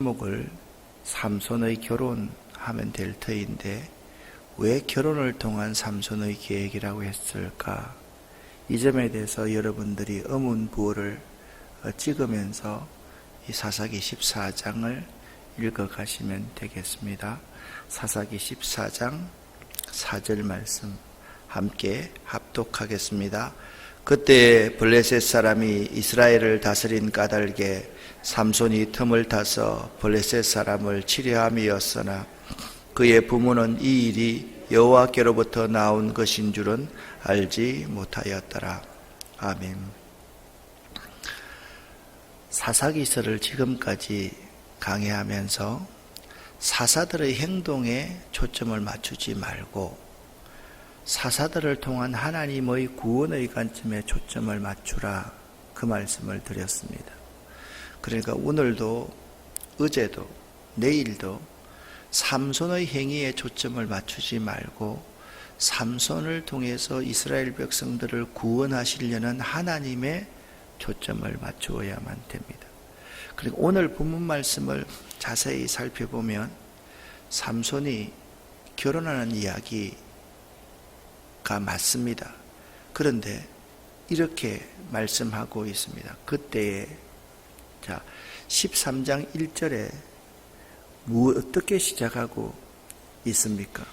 제목을 삼손의 결혼하면 될 터인데 왜 결혼을 통한 삼손의 계획이라고 했을까? 이 점에 대해서 여러분들이 어문부호를 찍으면서 이 사사기 14장을 읽어가시면 되겠습니다. 사사기 14장 4절 말씀 함께 합독하겠습니다. 그때 블레셋 사람이 이스라엘을 다스린 까닭에 삼손이 틈을 타서 블레셋 사람을 치려함이었으나 그의 부모는 이 일이 여호와께로부터 나온 것인 줄은 알지 못하였더라. 아멘. 사사기서를 지금까지 강해하면서 사사들의 행동에 초점을 맞추지 말고 사사들을 통한 하나님의 구원의 관점에 초점을 맞추라, 그 말씀을 드렸습니다. 그러니까 오늘도 어제도 내일도 삼손의 행위에 초점을 맞추지 말고 삼손을 통해서 이스라엘 백성들을 구원하시려는 하나님의 초점을 맞추어야만 됩니다. 그리고 오늘 본문 말씀을 자세히 살펴보면 삼손이 결혼하는 이야기가 맞습니다. 그런데 이렇게 말씀하고 있습니다. 그때에 13장 1절에 어떻게 시작하고 있습니까?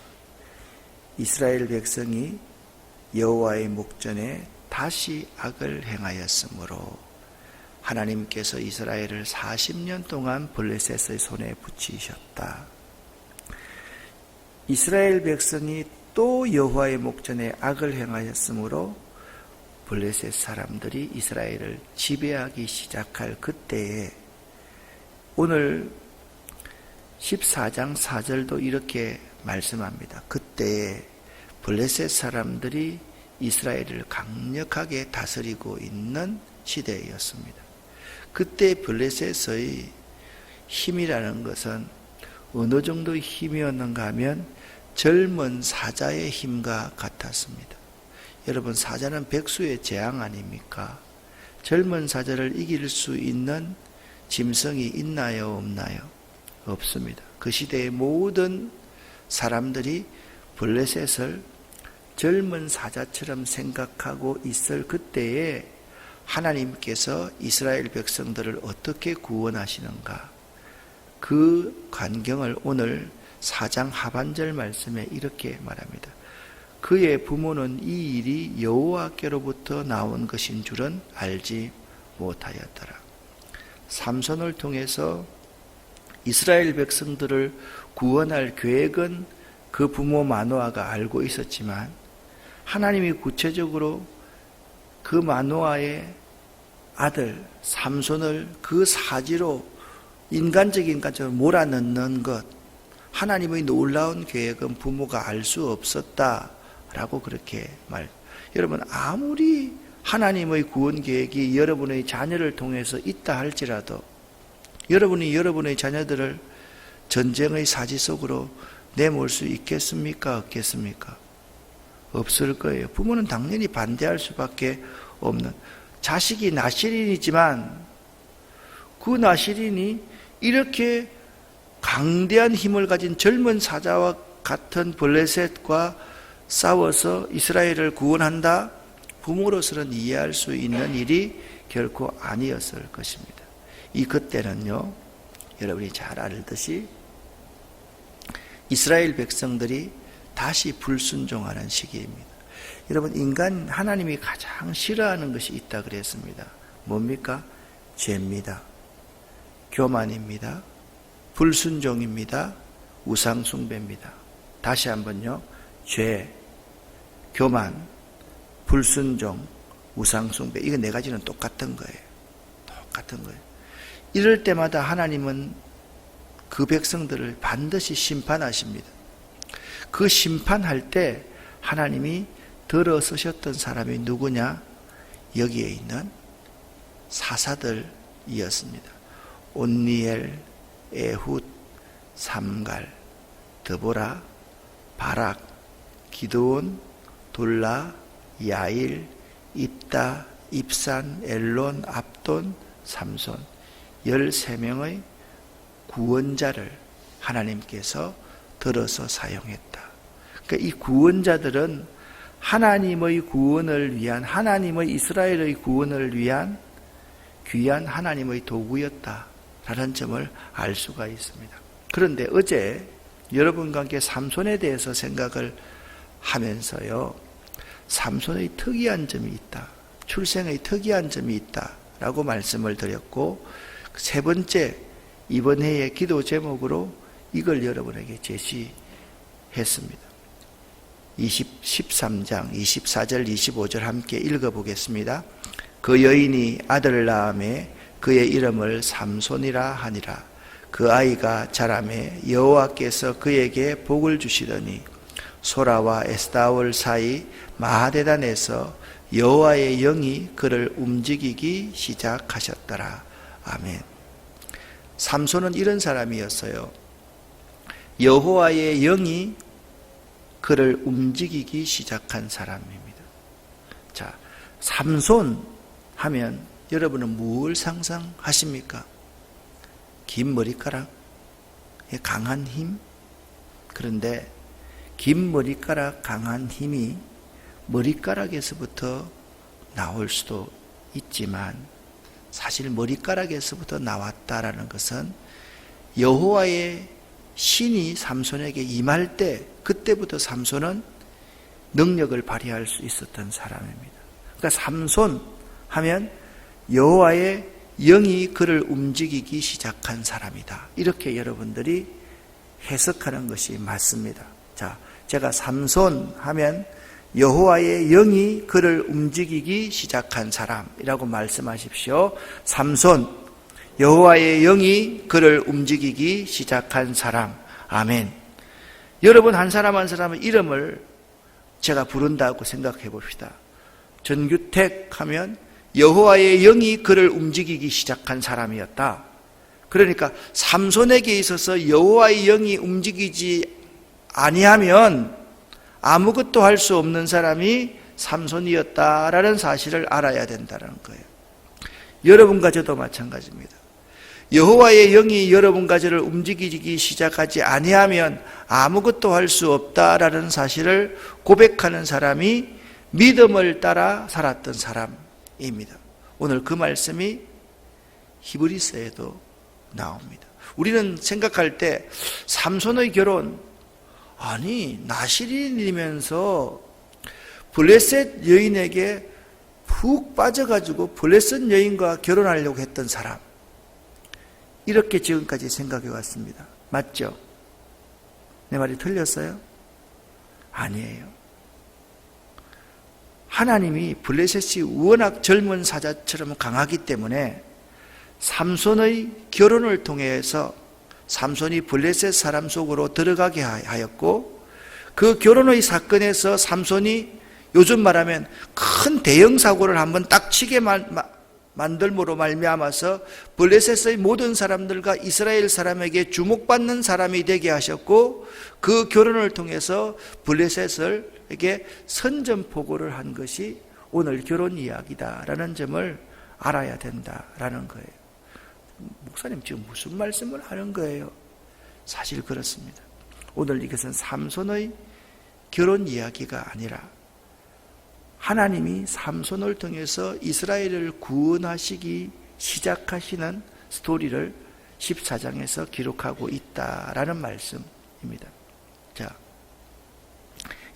이스라엘 백성이 여호와의 목전에 다시 악을 행하였으므로 하나님께서 이스라엘을 40년 동안 블레셋의 손에 붙이셨다. 이스라엘 백성이 또 여호와의 목전에 악을 행하였으므로 블레셋 사람들이 이스라엘을 지배하기 시작할 그때에 오늘 14장 4절도 이렇게 말씀합니다. 그때에 블레셋 사람들이 이스라엘을 강력하게 다스리고 있는 시대였습니다. 그때 블레셋의 힘이라는 것은 어느 정도의 힘이었는가 하면 젊은 사자의 힘과 같았습니다. 여러분, 사자는 백수의 재앙 아닙니까? 젊은 사자를 이길 수 있는 짐승이 있나요, 없나요? 없습니다. 그 시대의 모든 사람들이 블레셋을 젊은 사자처럼 생각하고 있을 그때에 하나님께서 이스라엘 백성들을 어떻게 구원하시는가? 그 광경을 오늘 4장 하반절 말씀에 이렇게 말합니다. 그의 부모는 이 일이 여호와께로부터 나온 것인 줄은 알지 못하였더라. 삼손을 통해서 이스라엘 백성들을 구원할 계획은 그 부모 마노아가 알고 있었지만 하나님이 구체적으로 그 마노아의 아들 삼손을 그 사지로 인간적인 관점으로 몰아넣는 것, 하나님의 놀라운 계획은 부모가 알 수 없었다라고 그렇게 여러분, 아무리 하나님의 구원 계획이 여러분의 자녀를 통해서 있다 할지라도 여러분이 여러분의 자녀들을 전쟁의 사지 속으로 내몰 수 있겠습니까? 없겠습니까? 없을 거예요. 부모는 당연히 반대할 수밖에 없는, 자식이 나시린이지만 그 나시린이 이렇게 강대한 힘을 가진 젊은 사자와 같은 블레셋과 싸워서 이스라엘을 구원한다? 부모로서는 이해할 수 있는 일이 결코 아니었을 것입니다. 이 그때는요, 여러분이 잘 알듯이 이스라엘 백성들이 다시 불순종하는 시기입니다. 여러분, 인간 하나님이 가장 싫어하는 것이 있다 그랬습니다. 뭡니까? 죄입니다. 교만입니다. 불순종입니다. 우상숭배입니다. 다시 한번요. 죄, 교만, 불순종, 우상숭배, 이거 네 가지는 똑같은 거예요. 똑같은 거예요. 이럴 때마다 하나님은 그 백성들을 반드시 심판하십니다. 그 심판할 때 하나님이 들어서셨던 사람이 누구냐? 여기에 있는 사사들이었습니다. 온니엘, 에훗, 삼갈, 드보라, 바락, 기드온, 돌라, 야일, 입다, 입산, 엘론, 압돈, 삼손, 13명의 구원자를 하나님께서 들어서 사용했다. 그러니까 이 구원자들은 하나님의 구원을 위한, 하나님의 이스라엘의 구원을 위한 귀한 하나님의 도구였다라는 점을 알 수가 있습니다. 그런데 어제 여러분과 함께 삼손에 대해서 생각을 하면서요, 삼손의 특이한 점이 있다, 출생의 특이한 점이 있다라고 말씀을 드렸고, 세 번째 이번 해의 기도 제목으로 이걸 여러분에게 제시했습니다. 13장 24절 25절 함께 읽어보겠습니다. 그 여인이 아들을 낳음에 그의 이름을 삼손이라 하니라. 그 아이가 자라매 여호와께서 그에게 복을 주시더니 소라와 에스다올 사이 마하데단에서 여호와의 영이 그를 움직이기 시작하셨더라. 아멘. 삼손은 이런 사람이었어요. 여호와의 영이 그를 움직이기 시작한 사람입니다. 자, 삼손 하면 여러분은 무엇을 상상하십니까? 긴 머리카락, 강한 힘. 그런데 긴 머리카락, 강한 힘이 머리카락에서부터 나올 수도 있지만 사실 머리카락에서부터 나왔다라는 것은 여호와의 신이 삼손에게 임할 때, 그때부터 삼손은 능력을 발휘할 수 있었던 사람입니다. 그러니까 삼손 하면 여호와의 영이 그를 움직이기 시작한 사람이다, 이렇게 여러분들이 해석하는 것이 맞습니다. 자, 제가 삼손 하면 여호와의 영이 그를 움직이기 시작한 사람이라고 말씀하십시오. 삼손, 여호와의 영이 그를 움직이기 시작한 사람. 아멘. 여러분 한 사람 한 사람의 이름을 제가 부른다고 생각해 봅시다. 전규택 하면 여호와의 영이 그를 움직이기 시작한 사람이었다. 그러니까 삼손에게 있어서 여호와의 영이 움직이지 아니하면 아무것도 할 수 없는 사람이 삼손이었다라는 사실을 알아야 된다는 거예요. 여러분과 저도 마찬가지입니다. 여호와의 영이 여러분과 저를 움직이기 시작하지 아니하면 아무것도 할 수 없다라는 사실을 고백하는 사람이 믿음을 따라 살았던 사람입니다. 오늘 그 말씀이 히브리서에도 나옵니다. 우리는 생각할 때 삼손의 결혼, 아니 나실인이면서 블레셋 여인에게 푹 빠져가지고 블레셋 여인과 결혼하려고 했던 사람, 이렇게 지금까지 생각해 왔습니다. 맞죠? 내 말이 틀렸어요? 아니에요. 하나님이 블레셋이 워낙 젊은 사자처럼 강하기 때문에 삼손의 결혼을 통해서 삼손이 블레셋 사람 속으로 들어가게 하였고, 그 결혼의 사건에서 삼손이 요즘 말하면 큰 대형 사고를 한번 딱 치게 만들므로 말미암아서 블레셋의 모든 사람들과 이스라엘 사람에게 주목받는 사람이 되게 하셨고, 그 결혼을 통해서 블레셋에게 선전포고를 한 것이 오늘 결혼 이야기다라는 점을 알아야 된다라는 거예요. 목사님 지금 무슨 말씀을 하는 거예요? 사실 그렇습니다. 오늘 이것은 삼손의 결혼 이야기가 아니라 하나님이 삼손을 통해서 이스라엘을 구원하시기 시작하시는 스토리를 14장에서 기록하고 있다라는 말씀입니다. 자,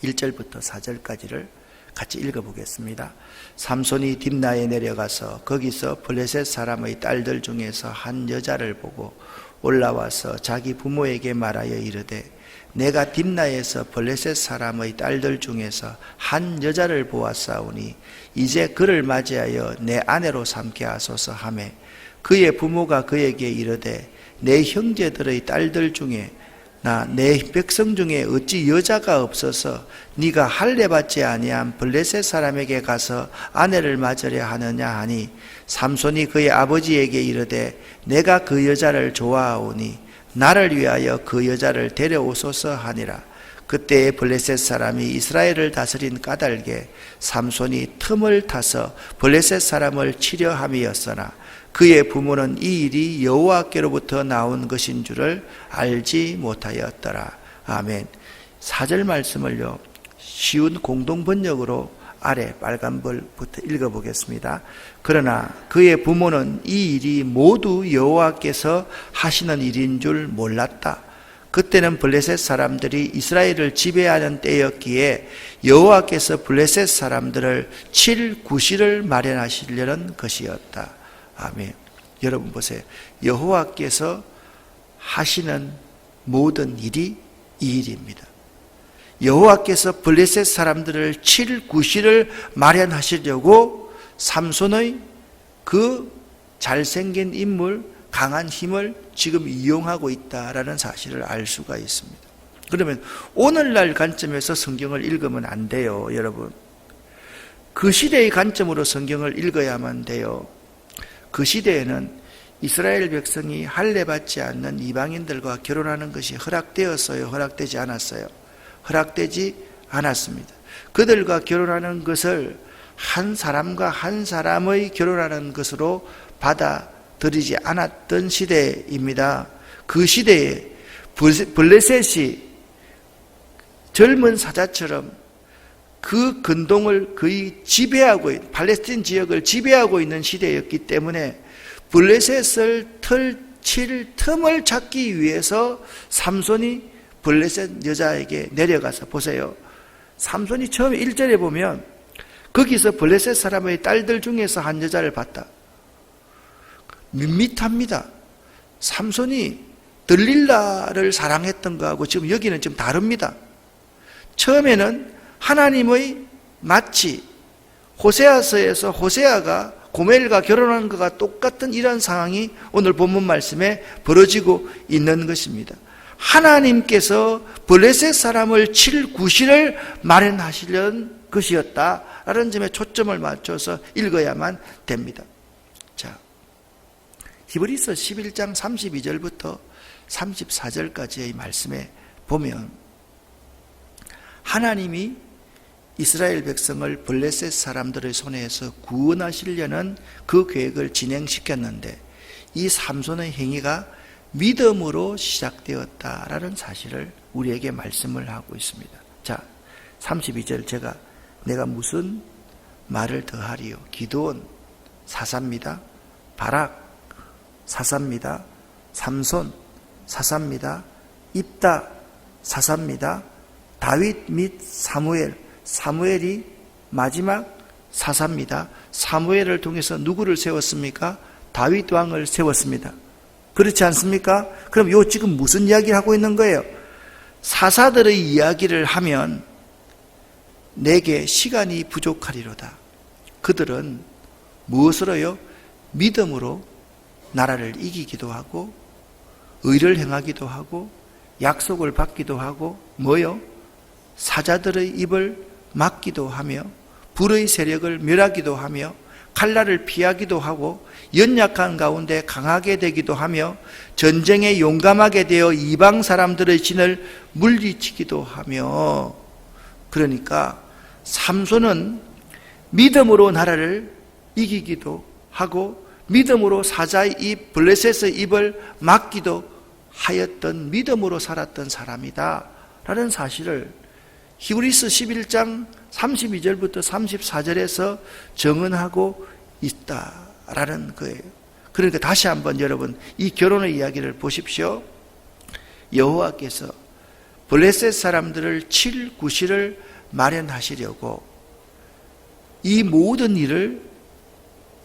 1절부터 4절까지를 같이 읽어보겠습니다. 삼손이 딥나에 내려가서 거기서 블레셋 사람의 딸들 중에서 한 여자를 보고 올라와서 자기 부모에게 말하여 이르되, 내가 딥나에서 블레셋 사람의 딸들 중에서 한 여자를 보았사오니 이제 그를 맞이하여 내 아내로 삼게 하소서 하매, 그의 부모가 그에게 이르되, 내 형제들의 딸들 중에 내 백성 중에 어찌 여자가 없어서 네가 할례받지 아니한 블레셋 사람에게 가서 아내를 맞으려 하느냐 하니, 삼손이 그의 아버지에게 이르되, 내가 그 여자를 좋아하오니 나를 위하여 그 여자를 데려오소서 하니라. 그때에 블레셋 사람이 이스라엘을 다스린 까닭에 삼손이 틈을 타서 블레셋 사람을 치려 함이었으나 그의 부모는 이 일이 여호와께로부터 나온 것인 줄을 알지 못하였더라. 아멘. 4절 말씀을요, 쉬운 공동 번역으로 아래 빨간불부터 읽어보겠습니다. 그러나 그의 부모는 이 일이 모두 여호와께서 하시는 일인 줄 몰랐다. 그때는 블레셋 사람들이 이스라엘을 지배하는 때였기에 여호와께서 블레셋 사람들을 칠 구실을 마련하시려는 것이었다. 아멘. 여러분 보세요. 여호와께서 하시는 모든 일이 이 일입니다. 여호와께서 블레셋 사람들을 칠 구실을 마련하시려고 삼손의 그 잘생긴 인물, 강한 힘을 지금 이용하고 있다라는 사실을 알 수가 있습니다. 그러면 오늘날 관점에서 성경을 읽으면 안 돼요, 여러분. 그 시대의 관점으로 성경을 읽어야만 돼요. 그 시대에는 이스라엘 백성이 할례받지 않는 이방인들과 결혼하는 것이 허락되었어요? 허락되지 않았어요? 허락되지 않았습니다. 그들과 결혼하는 것을 한 사람과 한 사람의 결혼하는 것으로 받아들이지 않았던 시대입니다. 그 시대에 블레셋이 젊은 사자처럼 그 근동을 거의 지배하고 있는, 팔레스틴 지역을 지배하고 있는 시대였기 때문에 블레셋을 칠 틈을 찾기 위해서 삼손이 블레셋 여자에게 내려가서, 보세요. 삼손이 처음에 1절에 보면 거기서 블레셋 사람의 딸들 중에서 한 여자를 봤다. 밋밋합니다. 삼손이 들릴라를 사랑했던 거하고 지금 여기는 좀 다릅니다. 처음에는 하나님의, 마치 호세아서에서 호세아가 고멜과 결혼한 것과 똑같은 이런 상황이 오늘 본문 말씀에 벌어지고 있는 것입니다. 하나님께서 블레셋 사람을 칠 구실을 마련하시려는 것이었다라는 점에 초점을 맞춰서 읽어야만 됩니다. 자, 히브리서 11장 32절부터 34절까지의 말씀에 보면 하나님이 이스라엘 백성을 블레셋 사람들의 손에서 구원하시려는 그 계획을 진행시켰는데 이 삼손의 행위가 믿음으로 시작되었다라는 사실을 우리에게 말씀을 하고 있습니다. 자, 32절 내가 무슨 말을 더하리요? 기드온 사사입니다. 바락 사사입니다. 삼손 사사입니다. 입다 사사입니다. 다윗 및 사무엘이 마지막 사사입니다. 사무엘을 통해서 누구를 세웠습니까? 다윗 왕을 세웠습니다. 그렇지 않습니까? 그럼 지금 무슨 이야기를 하고 있는 거예요? 사사들의 이야기를 하면 내게 시간이 부족하리로다. 그들은 무엇으로요? 믿음으로 나라를 이기기도 하고 의를 행하기도 하고 약속을 받기도 하고 뭐요? 사자들의 입을 막기도 하며 불의 세력을 멸하기도 하며 칼날을 피하기도 하고 연약한 가운데 강하게 되기도 하며 전쟁에 용감하게 되어 이방 사람들의 진을 물리치기도 하며, 그러니까 삼손은 믿음으로 나라를 이기기도 하고 믿음으로 사자의 입, 블레셋의 입을 막기도 하였던 믿음으로 살았던 사람이다 라는 사실을 히브리서 11장 32절부터 34절에서 정언하고 있다라는 거예요. 그러니까 다시 한번 여러분 이 결혼의 이야기를 보십시오. 여호와께서 블레셋 사람들을 칠 구실을 마련하시려고 이 모든 일을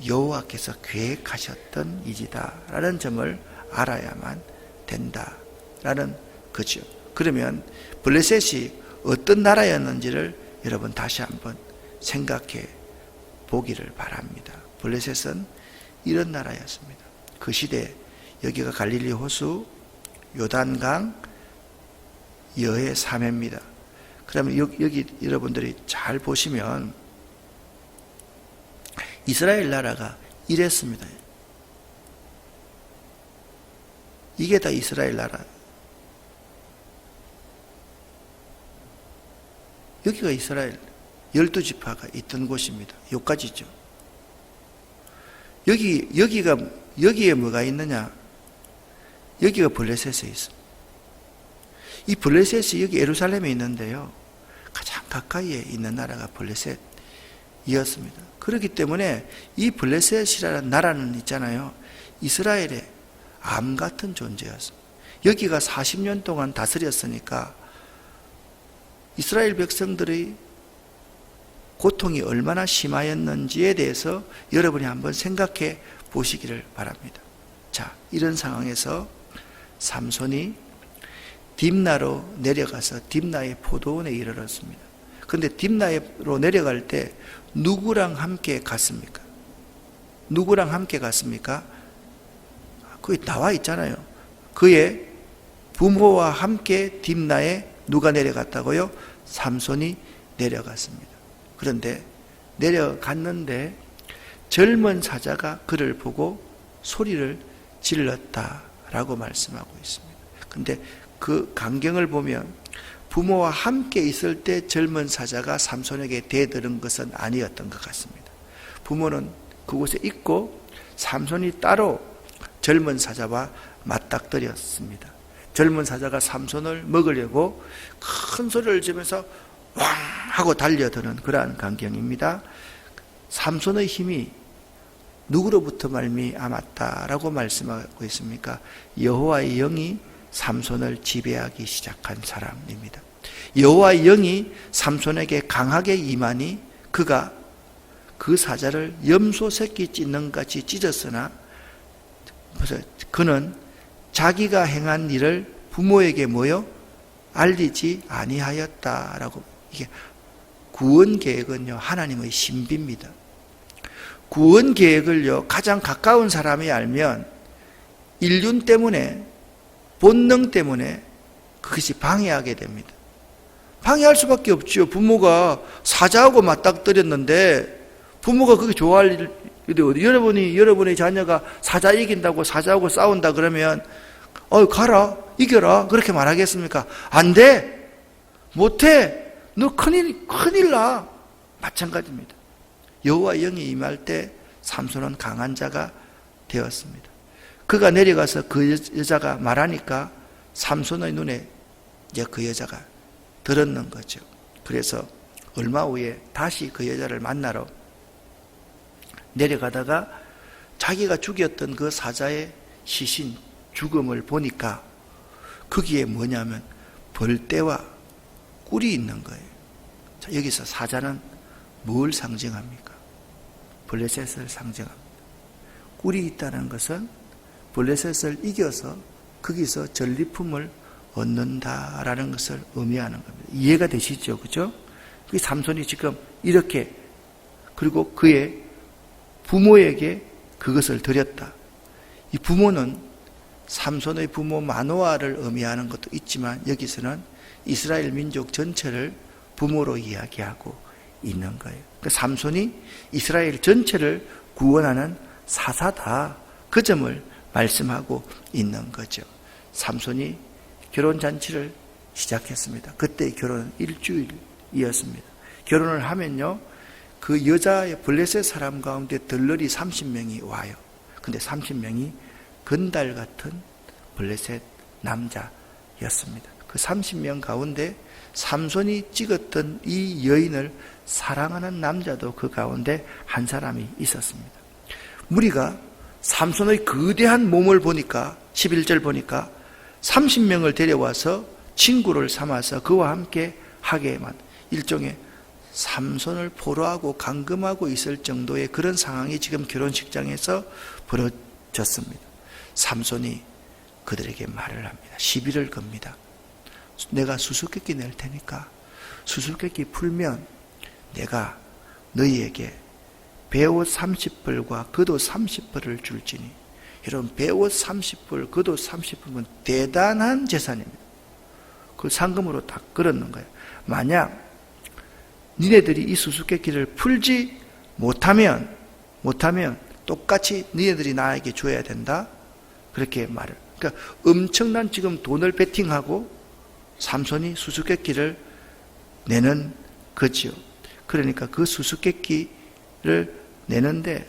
여호와께서 계획하셨던 일이다라는 점을 알아야만 된다라는 거죠. 그러면 블레셋이 어떤 나라였는지를 여러분 다시 한번 생각해 보기를 바랍니다. 블레셋은 이런 나라였습니다. 그 시대 여기가 갈릴리 호수, 요단강, 여해 3해입니다. 그러면 여기 여러분들이 잘 보시면 이스라엘 나라가 이랬습니다. 이게 다 이스라엘 나라. 여기가 이스라엘 12지파가 있던 곳입니다. 여기까지죠. 여기에 뭐가 있느냐? 여기가 블레셋에 있어. 이 블레셋이 여기 예루살렘에 있는데요. 가장 가까이에 있는 나라가 블레셋이었습니다. 그렇기 때문에 이 블레셋이라는 나라는 있잖아요. 이스라엘의 암 같은 존재였습니다. 여기가 40년 동안 다스렸으니까 이스라엘 백성들의 고통이 얼마나 심하였는지에 대해서 여러분이 한번 생각해 보시기를 바랍니다. 자, 이런 상황에서 삼손이 딥나로 내려가서 딥나의 포도원에 이르렀습니다. 그런데 딥나로 내려갈 때 누구랑 함께 갔습니까? 누구랑 함께 갔습니까? 거기 나와 있잖아요. 그의 부모와 함께 딥나에 누가 내려갔다고요? 삼손이 내려갔습니다. 그런데 내려갔는데 젊은 사자가 그를 보고 소리를 질렀다라고 말씀하고 있습니다. 그런데 그 광경을 보면 부모와 함께 있을 때 젊은 사자가 삼손에게 대들은 것은 아니었던 것 같습니다. 부모는 그곳에 있고 삼손이 따로 젊은 사자와 맞닥뜨렸습니다. 젊은 사자가 삼손을 먹으려고 큰 소리를 지면서 왕 하고 달려드는 그러한 광경입니다. 삼손의 힘이 누구로부터 말미암았다라고 말씀하고 있습니까? 여호와의 영이 삼손을 지배하기 시작한 사람입니다. 여호와의 영이 삼손에게 강하게 임하니 그가 그 사자를 염소 새끼 찢는 같이 찢었으나 그는 자기가 행한 일을 부모에게 알리지 아니하였다라고. 이게 구원 계획은요, 하나님의 신비입니다. 구원 계획을요, 가장 가까운 사람이 알면 인륜 때문에, 본능 때문에 그것이 방해하게 됩니다. 방해할 수밖에 없죠. 부모가 사자하고 맞닥뜨렸는데 부모가 그게 좋아할 일이 어디? 여러분의 자녀가 사자 이긴다고 사자하고 싸운다 그러면 가라, 이겨라 그렇게 말하겠습니까? 안 돼, 못해, 너 큰일 나. 마찬가지입니다. 여호와의 영이 임할 때 삼손은 강한 자가 되었습니다. 그가 내려가서 그 여자가 말하니까 삼손의 눈에 이제 그 여자가 들었는 거죠. 그래서 얼마 후에 다시 그 여자를 만나러 내려가다가 자기가 죽였던 그 사자의 시신, 죽음을 보니까 거기에 뭐냐면 벌떼와 꿀이 있는 거예요. 자, 여기서 사자는 뭘 상징합니까? 블레셋을 상징합니다. 꿀이 있다는 것은 블레셋을 이겨서 거기서 전리품을 얻는다라는 것을 의미하는 겁니다. 이해가 되시죠? 그죠? 삼손이 지금 이렇게, 그리고 그의 부모에게 그것을 드렸다. 이 부모는 삼손의 부모 마노아를 의미하는 것도 있지만 여기서는 이스라엘 민족 전체를 부모로 이야기하고 있는 거예요. 그러니까 삼손이 이스라엘 전체를 구원하는 사사다, 그 점을 말씀하고 있는 거죠. 삼손이 결혼잔치를 시작했습니다. 그때 결혼은 일주일이었습니다. 결혼을 하면요, 그 여자의 블레셋 사람 가운데 들러리 30명이 와요. 근데 30명이 건달 같은 블레셋 남자였습니다. 그 30명 가운데 삼손이 찍었던 이 여인을 사랑하는 남자도 그 가운데 한 사람이 있었습니다. 무리가 삼손의 거대한 몸을 보니까, 11절 보니까 30명을 데려와서 친구를 삼아서 그와 함께 하게만, 일종의 삼손을 포로하고 감금하고 있을 정도의 그런 상황이 지금 결혼식장에서 벌어졌습니다. 삼손이 그들에게 말을 합니다. 시비를 겁니다. 내가 수수께끼 낼 테니까 수수께끼 풀면 내가 너희에게 베옷 30벌과 겉옷 30벌을 줄지니. 여러분, 베옷 30벌, 겉옷 30벌은 대단한 재산입니다. 그 상금으로 다 끌었는 거예요. 만약 니네들이 이 수수께끼를 풀지 못하면 똑같이 니네들이 나에게 줘야 된다, 그렇게 말을. 그러니까 엄청난 지금 돈을 베팅하고 삼손이 수수께끼를 내는 거지요. 그러니까 그 수수께끼를 내는데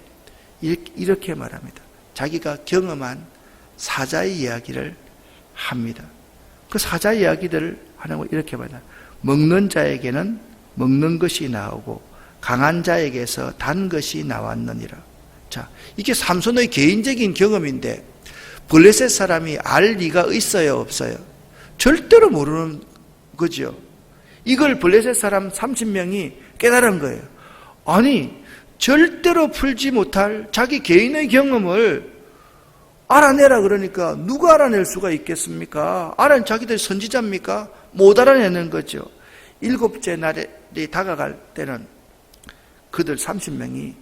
이렇게 말합니다. 자기가 경험한 사자의 이야기를 합니다. 그 사자 이야기들을 하는 거 이렇게 말합니다. 먹는 자에게는 먹는 것이 나오고 강한 자에게서 단 것이 나왔느니라. 자, 이게 삼손의 개인적인 경험인데 블레셋 사람이 알 리가 있어요, 없어요? 절대로 모르는 거죠. 이걸 블레셋 사람 30명이 깨달은 거예요. 아니, 절대로 풀지 못할 자기 개인의 경험을 알아내라 그러니까 누가 알아낼 수가 있겠습니까? 자기들 선지자입니까? 못 알아내는 거죠. 7째 날이 다가갈 때는 그들 30명이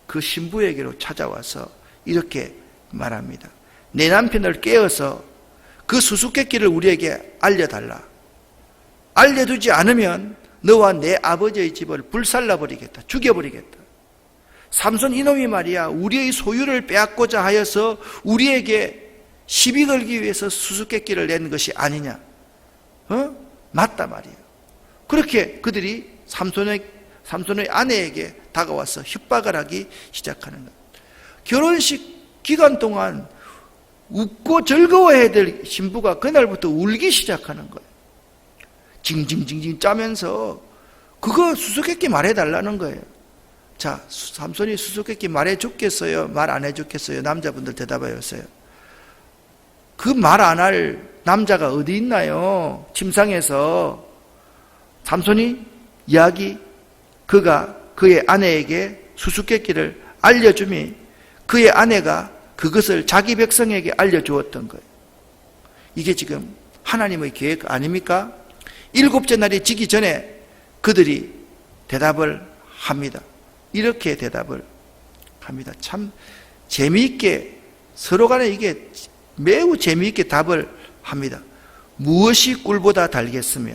그 신부에게로 찾아와서 이렇게 말합니다. 내 남편을 깨어서 그 수수께끼를 우리에게 알려달라. 알려주지 않으면 너와 내 아버지의 집을 불살라버리겠다. 죽여버리겠다. 삼손 이놈이 말이야 우리의 소유를 빼앗고자 하여서 우리에게 시비 걸기 위해서 수수께끼를 낸 것이 아니냐. 맞다 말이에요. 그렇게 그들이 삼손의 아내에게 다가와서 협박을 하기 시작하는 거예요. 결혼식 기간 동안 웃고 즐거워해야 될 신부가 그날부터 울기 시작하는 거예요. 징징징징 짜면서 그거 수수께끼 말해달라는 거예요. 자, 삼손이 수수께끼 말해줬겠어요? 말 안 해줬겠어요? 남자분들 대답해 보세요. 그 말 안 할 남자가 어디 있나요? 침상에서 삼손이 그가 그의 아내에게 수수께끼를 알려주미 그의 아내가 그것을 자기 백성에게 알려주었던 거예요. 이게 지금 하나님의 계획 아닙니까? 7째 날이 지기 전에 그들이 대답을 합니다. 이렇게 대답을 합니다. 참 재미있게 서로 간에 이게 매우 재미있게 답을 합니다. 무엇이 꿀보다 달겠으며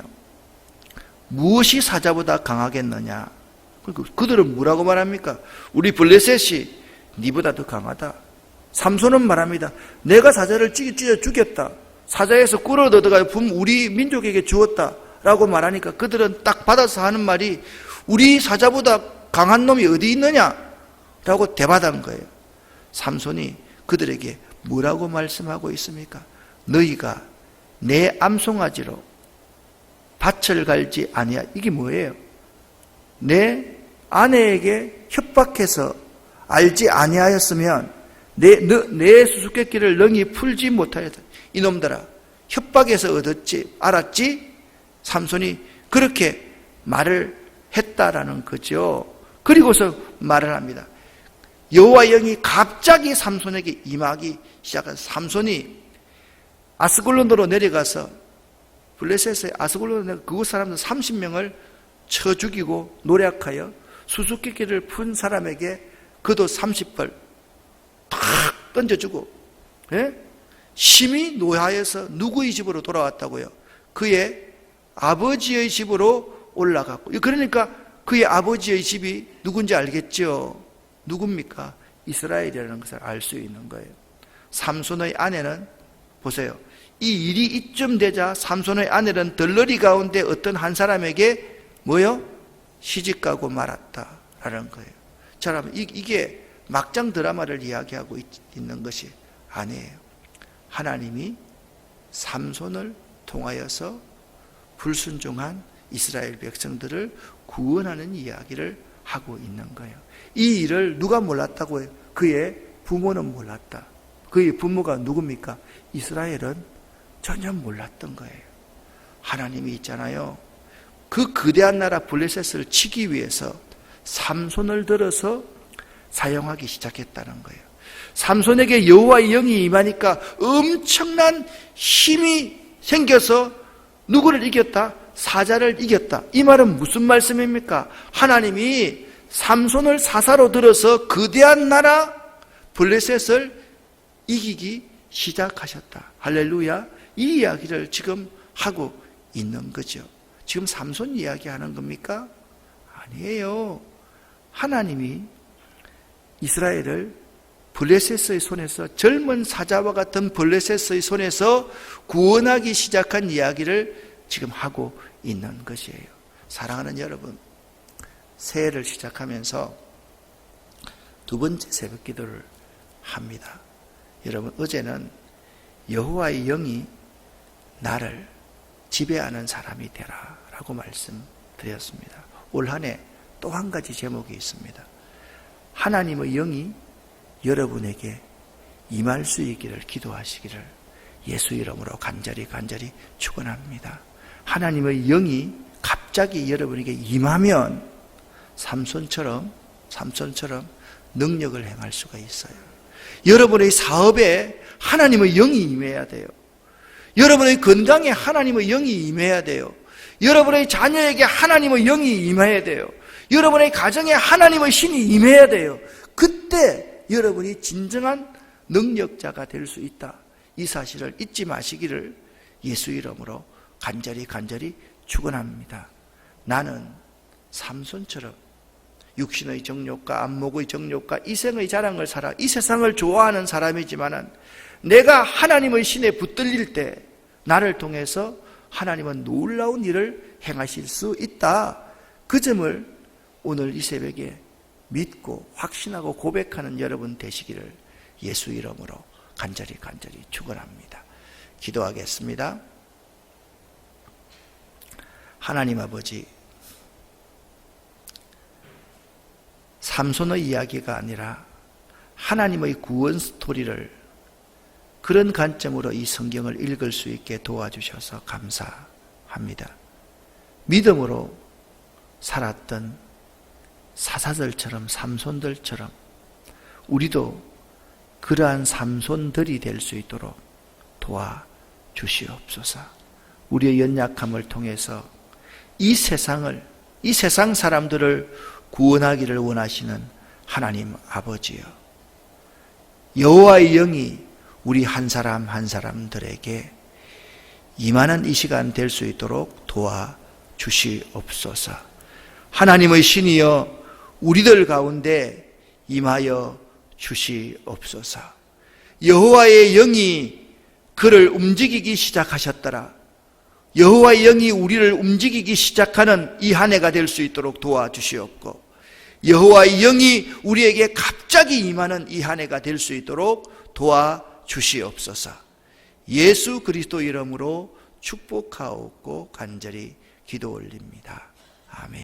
무엇이 사자보다 강하겠느냐. 그들은 뭐라고 말합니까? 우리 블레셋이 니보다 더 강하다. 삼손은 말합니다. 내가 사자를 찢어 죽였다. 사자에서 꿀을 얻어가 우리 민족에게 주었다 라고 말하니까 그들은 딱 받아서 하는 말이 우리 사자보다 강한 놈이 어디 있느냐 라고 대받은 거예요. 삼손이 그들에게 뭐라고 말씀하고 있습니까? 너희가 내 암송아지로 밭을 갈지 아니야. 이게 뭐예요? 내 아내에게 협박해서 알지 아니하였으면 내 수수께끼를 능히 풀지 못하였다. 이놈들아, 협박해서 얻었지 알았지? 삼손이 그렇게 말을 했다라는 거죠. 그리고서 말을 합니다. 여호와의 영이 갑자기 삼손에게 임하기 시작해서 삼손이 아스글론으로 내려가서 블레셋의 아스글론으로 내려가 그곳 사람들 30명을 쳐 죽이고 노략하여 수수께끼를 푼 사람에게 그도 30벌 탁 던져주고, 예? 심히 노하여서 누구의 집으로 돌아왔다고요? 그의 아버지의 집으로 올라갔고, 그러니까 그의 아버지의 집이 누군지 알겠죠? 누굽니까? 이스라엘이라는 것을 알 수 있는 거예요. 삼손의 아내는 보세요. 이 일이 이쯤 되자 삼손의 아내는 들러리 가운데 어떤 한 사람에게 뭐요? 시집가고 말았다라는 거예요. 자, 여러분 이게 막장 드라마를 이야기하고 있는 것이 아니에요. 하나님이 삼손을 통하여서 불순종한 이스라엘 백성들을 구원하는 이야기를 하고 있는 거예요. 이 일을 누가 몰랐다고 해요? 그의 부모는 몰랐다. 그의 부모가 누굽니까? 이스라엘은 전혀 몰랐던 거예요. 하나님이 있잖아요. 그 거대한 나라 블레셋을 치기 위해서 삼손을 들어서 사용하기 시작했다는 거예요. 삼손에게 여호와의 영이 임하니까 엄청난 힘이 생겨서 누구를 이겼다? 사자를 이겼다. 이 말은 무슨 말씀입니까? 하나님이 삼손을 사사로 들어서 거대한 나라 블레셋을 이기기 시작하셨다. 할렐루야. 이 이야기를 지금 하고 있는 거죠. 지금 삼손 이야기하는 겁니까? 아니에요. 하나님이 이스라엘을 블레셋의 손에서, 젊은 사자와 같은 블레셋의 손에서 구원하기 시작한 이야기를 지금 하고 있는 것이에요. 사랑하는 여러분, 새해를 시작하면서 두 번째 새벽 기도를 합니다. 여러분, 어제는 여호와의 영이 나를 지배하는 사람이 되라 라고 말씀드렸습니다. 올 한 해 또 한 가지 제목이 있습니다. 하나님의 영이 여러분에게 임할 수 있기를 기도하시기를 예수 이름으로 간절히 축원합니다. 하나님의 영이 갑자기 여러분에게 임하면 삼손처럼 능력을 행할 수가 있어요. 여러분의 사업에 하나님의 영이 임해야 돼요. 여러분의 건강에 하나님의 영이 임해야 돼요. 여러분의 자녀에게 하나님의 영이 임해야 돼요. 여러분의 가정에 하나님의 신이 임해야 돼요. 그때 여러분이 진정한 능력자가 될 수 있다. 이 사실을 잊지 마시기를 예수 이름으로 간절히 축원합니다. 나는 삼손처럼 육신의 정욕과 안목의 정욕과 이생의 자랑을 살아 이 세상을 좋아하는 사람이지만은 내가 하나님의 신에 붙들릴 때 나를 통해서 하나님은 놀라운 일을 행하실 수 있다. 그 점을 오늘 이 새벽에 믿고 확신하고 고백하는 여러분 되시기를 예수 이름으로 간절히 축원합니다. 기도하겠습니다. 하나님 아버지, 삼손의 이야기가 아니라 하나님의 구원 스토리를 그런 관점으로 이 성경을 읽을 수 있게 도와주셔서 감사합니다. 믿음으로 살았던 사사들처럼 삼손들처럼 우리도 그러한 삼손들이 될 수 있도록 도와주시옵소서. 우리의 연약함을 통해서 이 세상 사람들을 구원하기를 원하시는 하나님 아버지여, 여호와의 영이 우리 한 사람 한 사람들에게 임하는 이 시간 될 수 있도록 도와주시옵소서. 하나님의 신이여 우리들 가운데 임하여 주시옵소서. 여호와의 영이 그를 움직이기 시작하셨더라. 여호와의 영이 우리를 움직이기 시작하는 이 한 해가 될 수 있도록 도와주시옵고, 여호와의 영이 우리에게 갑자기 임하는 이 한 해가 될 수 있도록 도와주시옵소서. 예수 그리스도 이름으로 축복하옵고 간절히 기도 올립니다. 아멘.